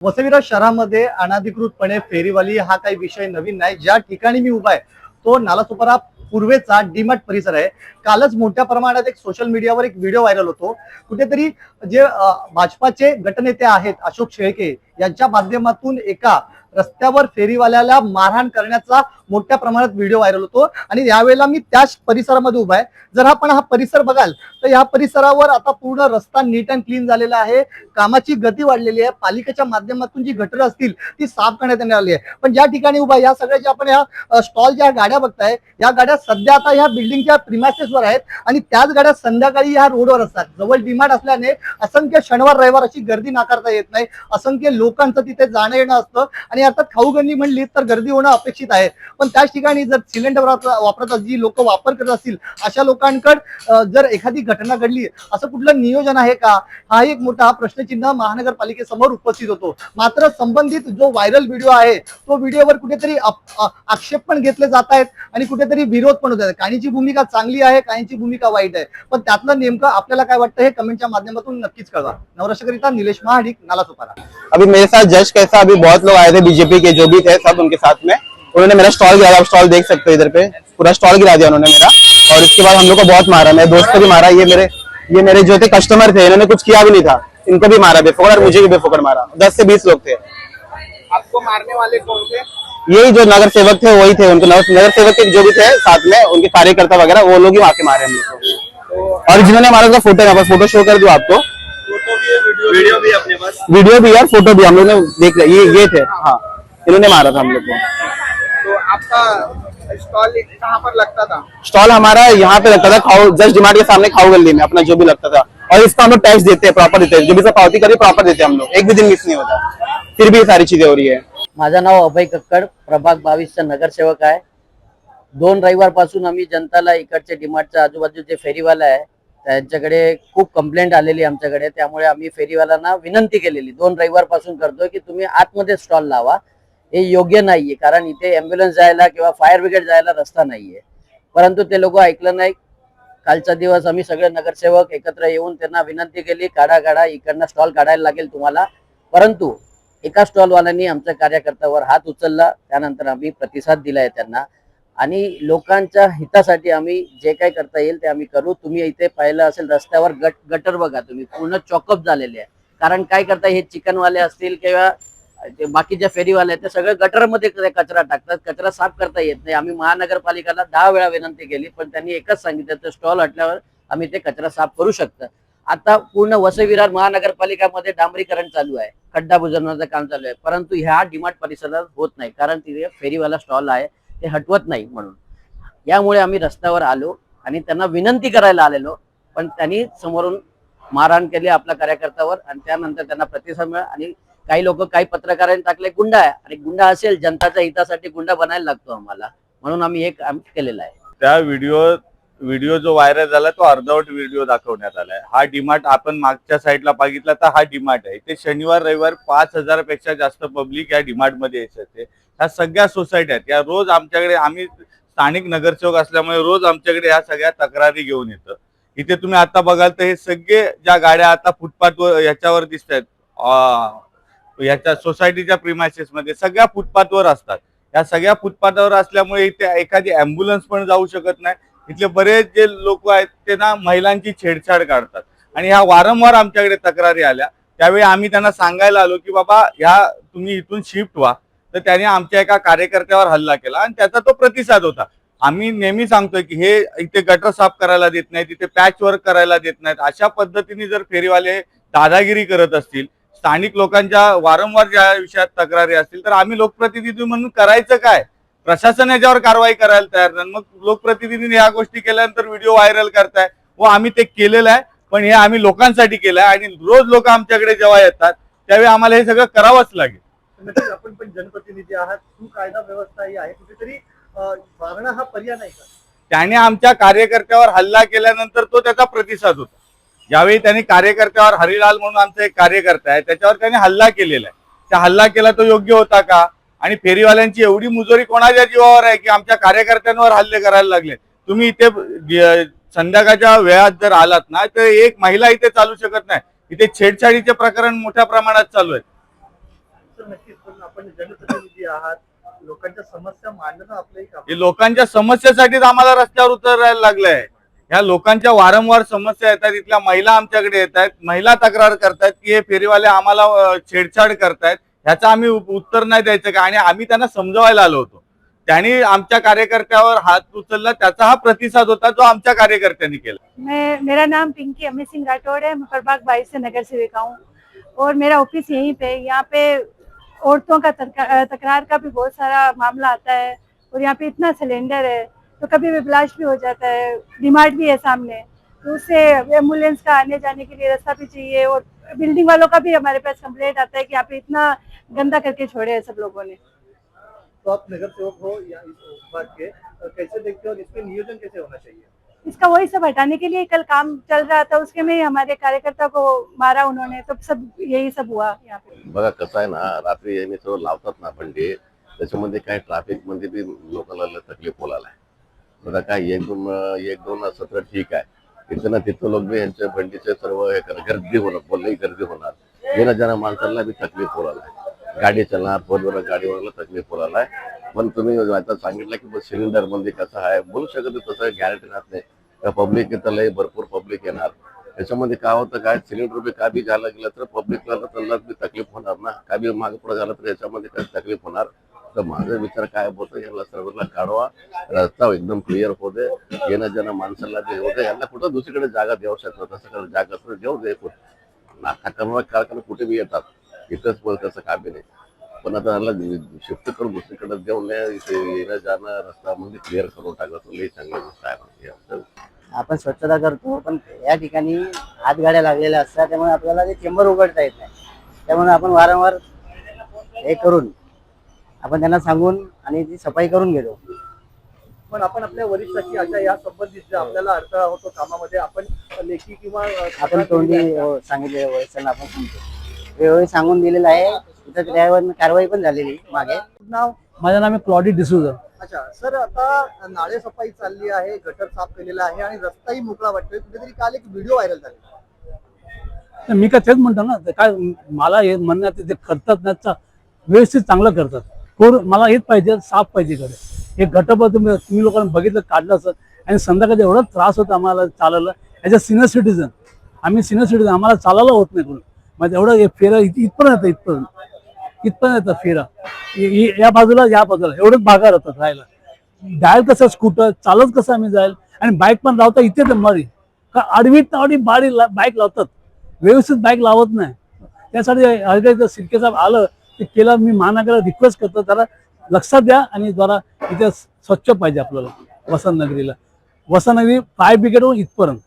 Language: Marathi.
वसईविरार शहरामध्ये अनाधिकृतपणे फेरीवाली हा काही विषय नवीन नाही। ज्या ठिकाणी मी उभा आहे तो नालासोपारा पूर्वेचा डीमार्ट परिसर आहे। कालच मोठ्या प्रमाणात एक सोशल मीडियावर एक व्हिडिओ व्हायरल होतो। कुठेतरी जे भाजपाचे गटनेते आहेत अशोक शेळके यांच्या माध्यमातून एका रस्त्यावर फेरीवाल्याला मारहाण करण्याचा मोठ्या प्रमाणात व्हिडिओ व्हायरल होतो आणि यावेळेला मी त्याच परिसरामध्ये उभा आहे। जर आपण हा परिसर बघाल तर या परिसरावर आता पूर्ण रस्ता नीट अँड क्लीन झालेला आहे। कामाची गती वाढलेली आहे। पालिकेच्या माध्यमातून जी गटर असतील ती साफ करण्यात येणार आहे। पण ज्या ठिकाणी उभा या सगळ्या ज्या आपण या स्टॉल ज्या गाड्या बघताय या गाड्या सध्या आता या बिल्डिंगच्या प्रिमाइसेसवर आहेत आणि त्याच गाड्या संध्याकाळी या रोडवर असतात। जवळ डीमार्ट असल्याने असंख्य शनिवार रविवार अशी गर्दी नाकारता येत नाही। असंख्य लोकांचं तिथे जाणं येणं असतं आणि आता खाऊगल्ली म्हणली तर गर्दी होणं अपेक्षित आहे। पण त्याच ठिकाणी जर सिलेंडर वापरतात जी लोक वापर करत असतील अशा लोकांकडे जर एखादी घटना घडली असं कुठलं नियोजन आहे का, हा एक मोठा प्रश्नचिन्ह महानगरपालिकेसमोर उपस्थित होतो। मात्र संबंधित जो व्हायरल व्हिडिओ आहे तो व्हिडिओवर कुठेतरी आक्षेप पण घेतले जात आहेत आणि कुठेतरी विरोध पण होत आहे। काहींची भूमिका चांगली आहे, काहींची भूमिका वाईट आहे। पण त्यातलं नेमकं आपल्याला काय वाटतं हे कमेंटच्या माध्यमातून नक्कीच कळवा। नवराष्ट्रकरिता निलेश महाडिक, नालासोपारा। अभी मेरे साथ जज कैसा, अभी बहुत लोग आए थे बीजेपी के जो भी थे सब उनके साथ में, उन्होंने मेरा स्टॉल गिराया। आप स्टॉल देख सकते हो, इधर पे पूरा स्टॉल गिरा दिया उन्होंने मेरा। और इसके बाद हम लोग को बहुत मारा, मेरे दोस्त को भी मारा। ये मेरे जो थे कस्टमर थे, इन्होंने कुछ किया भी नहीं था, इनको भी मारा बेफोकड़ और मुझे भी बेफोकड़ मारा। 10 से 20 लोग थे। आपको मारने वाले कौन थे? यही जो नगर सेवक थे वही थे, उनको नगर सेवक के जो भी थे साथ में उनके कार्यकर्ता वगैरह वो लोग ही वहां के मारे हम लोग को। और जिन्होंने मारा उसका फोटो यहाँ पर, फोटो शो कर दूं आपको। फोटो भी है, वीडियो भी अपने पास। वीडियो भी और फोटो भी हम लोग ने देख लिया। ये थे, हाँ इन्होंने मारा था हम लोग को। तो आपका स्टॉल कहाँ पर लगता था? स्टॉल हमारा यहाँ पे लगता था, खाओ जस्ट डिमार्ट के सामने खाओ गली में अपना जो भी लगता था। और इसका हम लोग टैक्स देते हैं, प्रॉपर देते हैं, जो भी सब पावती करिए प्रॉपर देते हैं हम लोग, एक भी दिन मिस नहीं होता। फिर भी ये सारी चीजें हो रही है। माझं नाव अभय कक्कड, प्रभाग 22 चा नगरसेवक आहे। 2 रविवारपासून आम्ही जनताला इकडचे डीमार्टच्या आजूबाजूचे फेरीवाला आहे त्यांच्याकडे खूप कंप्लेंट आलेली आमच्याकडे। त्यामुळे आम्ही फेरीवाल्यांना विनंती केलेली 2 रविवारपासून करतोय की तुम्ही आतमध्ये स्टॉल लावा, हे योग्य नाहीये कारण इथे ॲम्ब्युलन्स जायला किंवा फायर ब्रिगेड जायला रस्ता नाहीये। परंतु ते लोक ऐकलं नाही। कालचा दिवस आम्ही सगळे नगरसेवक एकत्र येऊन त्यांना विनंती केली, काढा इकडनं स्टॉल काढायला लागेल तुम्हाला। परंतु एका स्टॉलवाल्यांनी आमच्या कार्यकर्त्यावर हात उचलला, त्यानंतर आम्ही प्रतिसाद दिलाय त्यांना आणि लोकांच्या हितासाठी आम्ही जे काही करता येईल ते आम्ही करू। तुम्ही इथे पाहिलं असेल रस्त्यावर गटर बघा, तुम्ही पूर्ण चॉकअप झालेले आहे। कारण काय करता, हे चिकनवाले असतील किंवा बाकीच्या फेरीवाले ते सगळे गटरमध्ये कचरा टाकतात, कचरा साफ करता येत नाही। आम्ही महानगरपालिकेला 10 वेळा विनंती केली पण त्यांनी एकच सांगितलं तर स्टॉल हटल्यावर आम्ही ते कचरा साफ करू शकतो। आता पूर्ण वसई-विरार महानगरपालिकामध्ये डांबरीकरण चालू आहे, खड्डा बुजवण्याचं काम चालू आहे, परंतु ह्या डीमार्ट परिसरात होत नाही कारण तिथे फेरीवाला स्टॉल आहे ते हटवत नाही। म्हणून यामुळे आम्ही रस्त्यावर आलो आणि त्यांना विनंती करायला आलेलो, पण त्यांनी समोरून मारहाण केली आपल्या कार्यकर्त्यावर आणि त्यानंतर त्यांना प्रतिसाद मिळाला। आणि काही लोक काही पत्रकारांनी टाकले गुंडा आहे, आणि गुंडा असेल जनताच्या हितासाठी गुंडा बनायला लागतो आम्हाला, म्हणून आम्ही हे काम केलेलं आहे। त्या व्हिडिओ जो व्हायरल झाला तो अर्धवट व्हिडिओ दाखवण्यात आलाय। हा डीमार्ट आपण मागच्या साईडला बघितला तर हा डीमार्ट आहे। इथे शनिवार रविवार 5000 पेक्षा जास्त पब्लिक या डीमार्ट मध्ये येत असते। ह्या सगळ्या सोसायट्या आहेत, या रोज आमच्याकडे, आम्ही स्थानिक नगरसेवक असल्यामुळे रोज आमच्याकडे ह्या सगळ्या तक्रारी घेऊन येतं। इथे तुम्ही आता बघाल तर हे सगळे ज्या गाड्या आता फुटपाथवर याच्यावर दिसत आहेत, याच्या सोसायटीच्या प्रिमायसेस मध्ये सगळ्या फुटपाथवर असतात। या सगळ्या फुटपाथवर असल्यामुळे इथे एखादी ॲम्ब्युलन्स पण जाऊ शकत नाही। इथले बरेच जे लोक आहेत ते ना महिलांची छेडछाड काढतात आणि ह्या वारंवार आमच्याकडे तक्रारी आल्या। त्यावेळी आम्ही त्यांना सांगायला आलो की बाबा ह्या तुम्ही इथून शिफ्ट व्हा, तर त्याने आमच्या एका कार्यकर्त्यावर हल्ला केला आणि त्याचा तो प्रतिसाद होता। आम्ही नेहमी सांगतोय की हे इथे गटर साफ करायला देत नाहीत, इथे पॅच वर्क करायला देत नाहीत। अशा पद्धतीने जर फेरीवाले दादागिरी करत असतील, स्थानिक लोकांच्या वारंवार ज्या विषयात तक्रारी असतील, तर आम्ही लोकप्रतिनिधी म्हणून करायचं काय? प्रशासन याच्यावर कारवाई करायला तयार नाही। मग लोकप्रतिनिधीने ह्या गोष्टी केल्यानंतर व्हिडिओ व्हायरल करताय व आम्ही ते केलेलं आहे, पण हे आम्ही लोकांसाठी केलंय आणि रोज लोक आमच्याकडे जेव्हा येतात त्यावेळी आम्हाला हे सगळं करावंच लागेल। आपण पण जनप्रतिनिधी आहात, कायदा व्यवस्था ही आहे, कुठेतरी मारणं हा पर्याय नाही का? त्याने आमच्या कार्यकर्त्यावर हल्ला केल्यानंतर तो त्याचा प्रतिसाद होता। ज्यावेळी त्यांनी कार्यकर्त्यावर, हरिलाल म्हणून आमचा एक कार्यकर्ता आहे, त्याच्यावर त्याने हल्ला केलेला आहे, त्या हल्ला केला तो योग्य होता का? आणि फेरीवाल्यांची एवढी मुजोरी कोणाच्या जीवावर आहे की आमच्या कार्यकर्त्यांवर हल्ले करायला लागले? तुम्ही इथे संध्याकाळच्या वेळात जर आलात ना तर एक महिला इथे चालू शकत नाही, इथे छेडछाडीचे प्रकरण मोठ्या प्रमाणात चालू आहेत। तर नक्कीच, पण आपण जनप्रतिनिधी आहात, लोकांच्या समस्या मांडणं आपलं एक हे लोकांच्या समस्येसाठीच आम्हाला रस्त्यावर उतरायला लागलंय. ह्या लोकांच्या वारंवार समस्या येतात. इथल्या महिला आमच्याकडे येत आहेत, महिला तक्रार करतात की हे फेरीवाले आम्हाला छेडछाड करतायत. ह्याचं आम्ही उत्तर नाही द्यायचं का? आणि आम्ही त्यांना समजवायला आलो होतो. त्यांनी आमच्या कार्यकर्त्यावर हात उचलला, त्याचा हा प्रतिसाद होता जो आमच्या कार्यकर्त्यांनी केला. मेरा नाम पिंकी अमित सिंह राठौड़ है। मैं प्रभाग 22 से नगर सेविका हूँ और मेरा ऑफिस यहीं पे। यहाँ पे औरतों का तकरार का भी बहुत सारा मामला आता है और यहाँ पे इतना सिलेंडर है तो कभी भी ब्लास्ट भी हो जाता है। डिमांड भी है सामने, तो उससे एम्बुलेंस का आने जाने के लिए रास्ता भी चाहिए। और बिल्डिंग वालों का भी हमारे पास कंप्लेंट आता है कि यहाँ पे इतना गंदा करके छोड़े है सब लोगों ने। तो आप नगर सेवक हो या इस बात के, कैसे देखते हो और इसमें नियोजन कैसे होना चाहिए? इसका वही सब हटाने के लिए कल काम चल रहा था, उसके में हमारे कार्यकर्ता को मारा उन्होंने, तो सब यही सब हुआ यहाँ पे। बघा कसं आहे ना, रात्री यांनी सर्व लावतात ना बंडी, त्याच्यामध्ये काय ट्रॅफिक मध्ये बी लोकांना तकलीफ होलाय. बघा काय एक दोन असं तर ठीक आहे, इथं ना तिथं लोक बी यांच्या बंडीचे सर्व हे गर्दी होणार, बोलली गर्दी होणार, येणं जाणं माणसाला बी तकलीफ होलाय. गाडी चालणार, फोर व्हीलर गाडीवरला तकलीफ होलाय. पण तुम्ही आता सांगितलं की सिलेंडर मध्ये कसं आहे, बोलू शकत तसं गॅरंटी राहत नाही का पब्लिक इथं भरपूर पब्लिक येणार. त्याच्यामध्ये काय होतं, काय सिलेंडर बी काय बी घ्यायला गेलं तर पब्लिकला बी तकलीफ होणार ना, काय बी मागे पुढे झालं तर याच्यामध्ये काय तकलीफ होणार. तर माझा विचार काय होतं, यांना सर्वांना काढवा, रस्ता एकदम क्लिअर होते, येणं जाणं माणसाला बी होते. यांना कुठं दुसरीकडे जागा देऊ शकतो, तसं जागा असं देऊ दे. नाथा करणारा कारखाना कुठे बी येतात, इथंच तसं काय बी नाही. पण आता याला शिफ्ट करून दुसरीकडे देऊ नये, इथे येणं जाणं रस्ता म्हणजे क्लिअर करून टाकत लई चांगली गोष्ट आहे. आपण स्वच्छता करतो, पण या ठिकाणी हातगाड्या लागलेल्या असतात, त्यामुळे आपल्याला ते चेंबर उघडता येत नाही. त्यामुळे आपण वारंवार हे करून आपण त्यांना सांगून आणि ती सफाई करून घेतो. पण आपण आपल्या वरिष्ठांची अशा या संबंधित जे आपल्याला अडथळा होतो कामामध्ये, आपण लेखी किंवा आपण तोंडी सांगितले वरिष्ठांना आपण सांगतो, वेळोवेळी सांगून दिलेलं आहे. तिथं त्यावर कारवाई पण झालेली मागे. नाव? माझं नाव आहे क्लॉडी डिसूजा. अच्छा सर, आता नाळे सफाई चालली आहे, गटर साफ केलेला आहे आणि रस्ताही मोकळा वाटतोय. कुठेतरी काल एक व्हिडिओ व्हायरल झाला. मी काय तेच म्हणतो ना, ते काय मला हे म्हणण्यात ते करतात ना, व्यवस्थित चांगलं करतात. मला हेच पाहिजे, साफ पाहिजे कडे. हे गटप तुम्ही लोकांनी बघितलं, काढलं असं, आणि संध्याकाळी एवढा त्रास होता आम्हाला चालायला. ॲज अ सिनियर सिटीजन, आम्ही सिनियर सिटीजन, आम्हाला चालायला होत नाही कोणी. म्हणजे एवढं फेरा इथपर्यंत येतं फेरा, या बाजूला एवढंच भागा राहतात राहायला. जायला कसं स्कूटर चालत कसं आम्ही जाईल, आणि बाईक पण लावता इथे दममारी का आडवी बाईक लावतात, व्यवस्थित बाईक लावत नाही. त्यासाठी सिरके साहेब आलं ते केलं. मी महानगराला रिक्वेस्ट करतो, त्याला लक्षात द्या आणि जरा इथे स्वच्छ पाहिजे आपल्याला वसंत नगरीला. वसंत नगरी फायर ब्रिगेडवरून इथपर्यंत